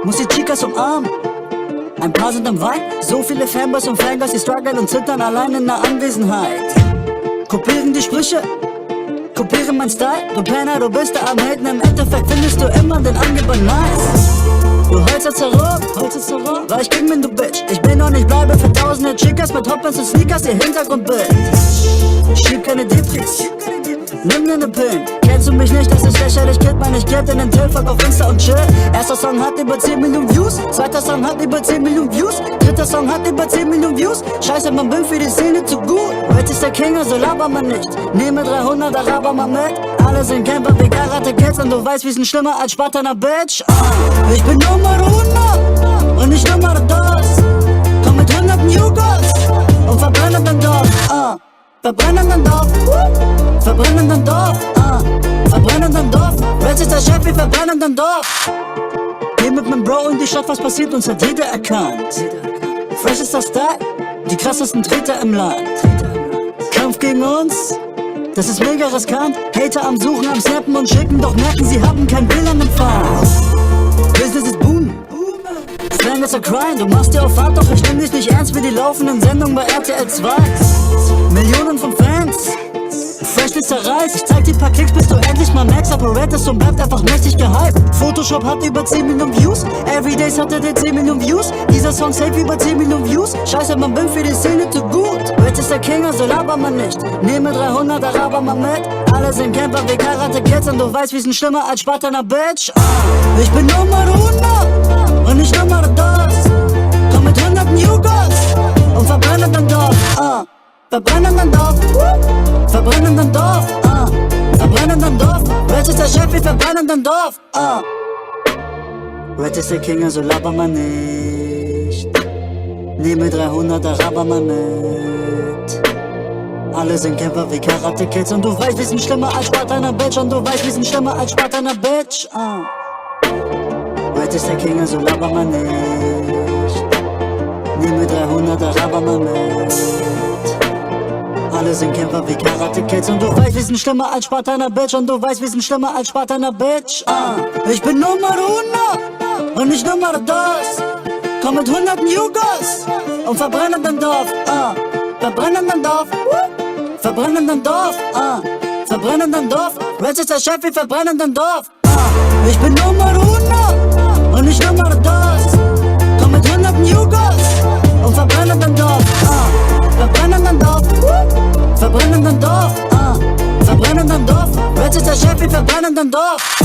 muss die Chicas umarmen. Ein paar sind am Wein, so viele Fanboys und Fangirls, die strugglen und zittern allein in der Anwesenheit. Kopieren die Sprüche, kopieren mein Style. Du Penner, du bist da am Haten, im Endeffekt findest du immer den Angeber nice. Du holst zurück, weil ich King bin, du Bitch. Ich bin und ich bleibe für tausende Chicas mit Hoppens und Sneakers, ihr Hintergrundbild. Schieb keine Depris, nimm dir ne Pillen. Kennst du mich nicht, das ist lächerlich, Kid, Mann, ich geb dir nen Tilfuck auf Insta und chill. Erster Song hat über 10 Millionen Views, zweiter Song hat über 10 Millionen Views, dritter Song hat über 10 Millionen Views. Scheiße, man bin für die Szene zu gut. Rap ist der King, also laber man nicht. Nehme 300, da raber man mit. Alle sind Camper wie Karate-Kids und du weißt, wir sind schlimmer als Spartaner Bitch. Ich bin Nummer 100 und nicht Nummer 2. Komm mit 100 Newgirls und verbrennen dein Dorf. Verbrennen dein Dorf, verbrennen dein Dorf, verbrennen dein Dorf. Wer ist der Chef, wir verbrennen dein Dorf. Geh mit meinem Bro in die Stadt, was passiert, uns hat jeder erkannt. Fresh ist der Style, die krassesten Treter im Land. Kampf gegen uns, das ist mega riskant. Hater am Suchen, am Snappen und Schicken, doch merken, sie haben kein WLAN-Empfang. Business ist boom, Slang ist a crime. Du machst dir auf Fahrt, doch ich nehm dich nicht ernst wie die laufenden Sendungen bei RTL 2. Millionen von Fans, Fresh ist zerreißt. Ich zeig dir paar Klicks, bis du endlich mal merkst, Apparatus und bleibt einfach mächtig gehypt. Photoshop hat über 10 Millionen Views, Everydays hatte der 10 Millionen Views. Dieser Song safe über 10 Millionen Views. Scheiße, man bin für die Szene zu gut. Red ist der King, also laber man nicht. Nehme 300, da raber man mit. Alle sind Camper wie Karate-Kids und du weißt, wir sind schlimmer als Spartaner Bitch. Ich bin Nummer 100 und nicht Nummer 2. Komm mit 100 Newgirls und verbrenne dein Dorf. Verbrennen dein Dorf, verbrennen dein Dorf, verbrennen dein Dorf. Red ist der Chef, wir verbrennen dein Dorf. Red ist der King, also laber man nicht. Nehme 300, da raber man mit. Alle sind Camper wie Karate-Kids und du weißt, wir sind schlimmer als Spartaner Bitch. Und du weißt, wir sind schlimmer als Spartaner Bitch. Red ist der King, also laber man nicht. Nehme 300, da raber man mit. Alle sind Camper wie Karate-Kids und du weißt, wir sind schlimmer als Spartaner Bitch. Und du weißt, wir sind schlimmer als Spartaner Bitch. Ich bin Nummer 100 und nicht Nummer 2. Komm mit 100 Newgirls und verbrenne dein Dorf. Verbrennen dein Dorf, verbrennen dein Dorf, verbrennen dein Dorf. Red ist der Chef, wir verbrennen dein Dorf. Ich bin Nummer 100 und nicht Nummer 2. Komm mit 100 Newgirls und verbrenne dein Dorf. Verbrennen dein Dorf, verbrennen dein Dorf, verbrennen dein Dorf. Red ist der Chef, wir verbrennen dein Dorf.